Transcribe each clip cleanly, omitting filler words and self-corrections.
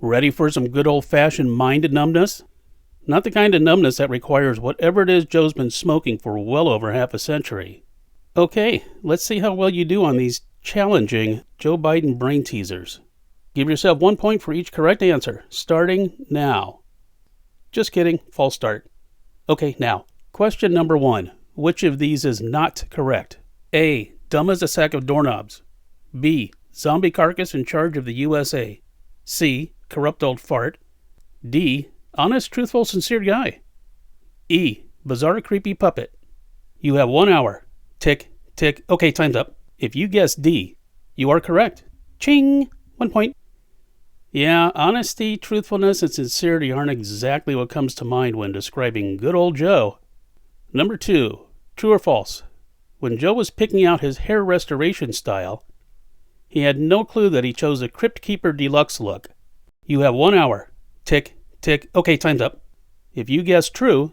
Ready for some good old-fashioned mind numbness? Not the kind of numbness that requires whatever it is Joe's been smoking for well over half a century. Okay, let's see how well you do on these challenging Joe Biden brain teasers. Give yourself 1 point for each correct answer, starting now. Just kidding, false start. Okay, now, question number 1. Which of these is not correct? A. Dumb as a sack of doorknobs. B. Zombie carcass in charge of the USA. C. Corrupt old fart. D. Honest, truthful, sincere guy. E. Bizarre, creepy puppet. You have 1 hour. Tick, tick. Okay, time's up. If you guess D, you are correct. Ching! 1 point. Yeah, honesty, truthfulness, and sincerity aren't exactly what comes to mind when describing good old Joe. Number 2. True or false? When Joe was picking out his hair restoration style, he had no clue that he chose a Crypt Keeper Deluxe look. You have 1 hour. Tick, tick. Okay, time's up. If you guess true,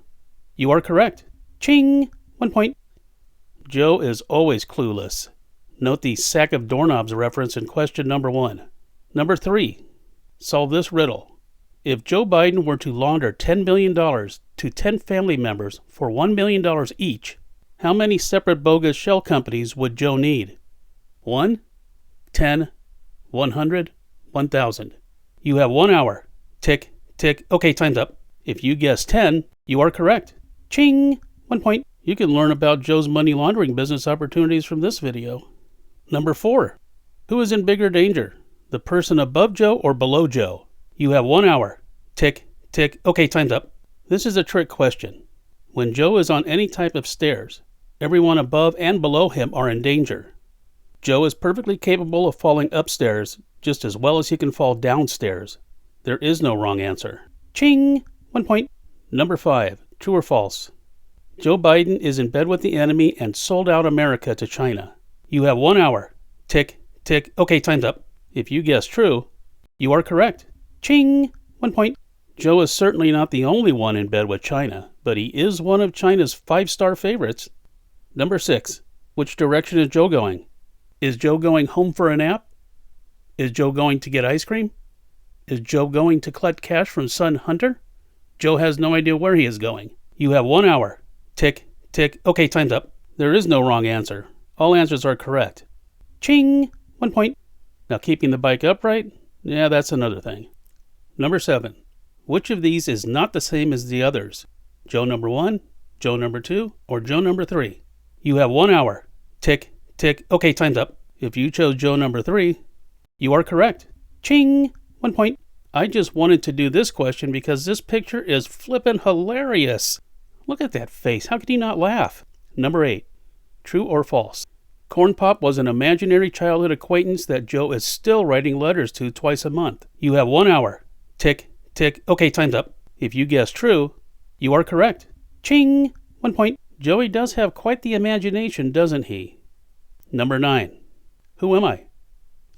you are correct. Ching! 1 point. Joe is always clueless. Note the sack of doorknobs reference in question number 1. Number 3. Solve this riddle. If Joe Biden were to launder $10 million to 10 family members for $1 million each, how many separate bogus shell companies would Joe need? 1, 10, 100, 1,000. You have 1 hour. Tick, tick. Okay, time's up. If you guess 10, you are correct. Ching! 1 point. You can learn about Joe's money laundering business opportunities from this video. Number 4. Who is in bigger danger? The person above Joe or below Joe? You have 1 hour. Tick, tick. Okay, time's up. This is a trick question. When Joe is on any type of stairs, everyone above and below him are in danger. Joe is perfectly capable of falling upstairs just as well as he can fall downstairs. There is no wrong answer. Ching! 1 point. Number 5. True or false? Joe Biden is in bed with the enemy and sold out America to China. You have 1 hour. Tick, tick. Okay, time's up. If you guess true, you are correct. Ching! 1 point. Joe is certainly not the only one in bed with China, but he is one of China's 5-star favorites. Number 6. Which direction is Joe going? Is Joe going home for a nap? Is Joe going to get ice cream? Is Joe going to collect cash from son Hunter? Joe has no idea where he is going. You have 1 hour. Tick, tick. Okay, time's up. There is no wrong answer. All answers are correct. Ching! 1 point. Now, keeping the bike upright? Yeah, that's another thing. Number 7. Which of these is not the same as the others? Joe number 1, Joe number 2, or Joe number 3? You have 1 hour. Tick, tick. Okay, time's up. If you chose Joe number 3, you are correct. Ching! 1 point. I just wanted to do this question because this picture is flippin' hilarious. Look at that face. How could you not laugh? Number 8. True or false? Corn Pop was an imaginary childhood acquaintance that Joe is still writing letters to twice a month. You have 1 hour. Tick, tick. Okay, time's up. If you guess true, you are correct. Ching! 1 point. Joey does have quite the imagination, doesn't he? Number 9. Who am I?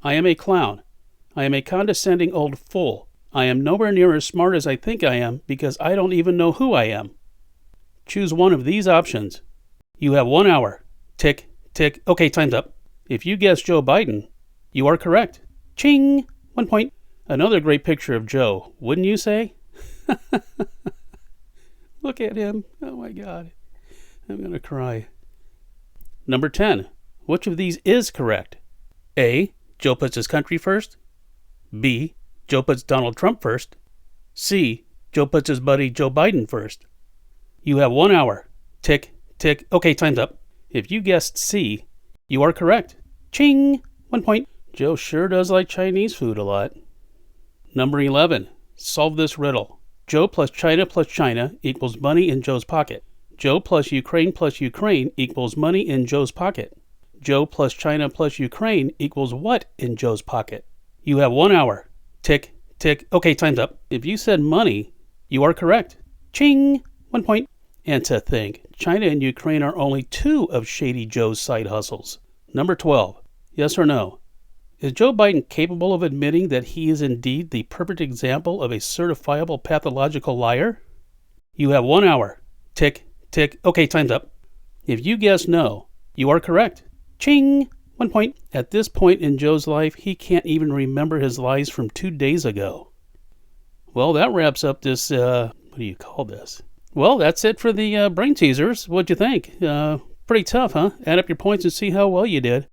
I am a clown. I am a condescending old fool. I am nowhere near as smart as I think I am because I don't even know who I am. Choose one of these options. You have 1 hour. Tick, tick. Okay, time's up. If you guess Joe Biden, you are correct. Ching! 1 point. Another great picture of Joe, wouldn't you say? Look at him. Oh my God. I'm going to cry. Number 10. Which of these is correct? A. Joe puts his country first. B. Joe puts Donald Trump first. C. Joe puts his buddy Joe Biden first. You have 1 hour. Tick, tick. Okay, time's up. If you guessed C, you are correct. Ching! 1 point. Joe sure does like Chinese food a lot. Number 11. Solve this riddle. Joe plus China equals money in Joe's pocket. Joe plus Ukraine equals money in Joe's pocket. Joe plus China plus Ukraine equals what in Joe's pocket? You have 1 hour. Tick, tick. Okay, time's up. If you said money, you are correct. Ching! 1 point. And to think, China and Ukraine are only 2 of Shady Joe's side hustles. Number 12. Yes or no? Is Joe Biden capable of admitting that he is indeed the perfect example of a certifiable pathological liar? You have 1 hour. Tick, tick. Okay, time's up. If you guess no, you are correct. Ching! 1 point. At this point in Joe's life, he can't even remember his lies from 2 days ago. Well, that wraps up this, what do you call this? Well, that's it for the brain teasers. What'd you think? Pretty tough, huh? Add up your points and see how well you did.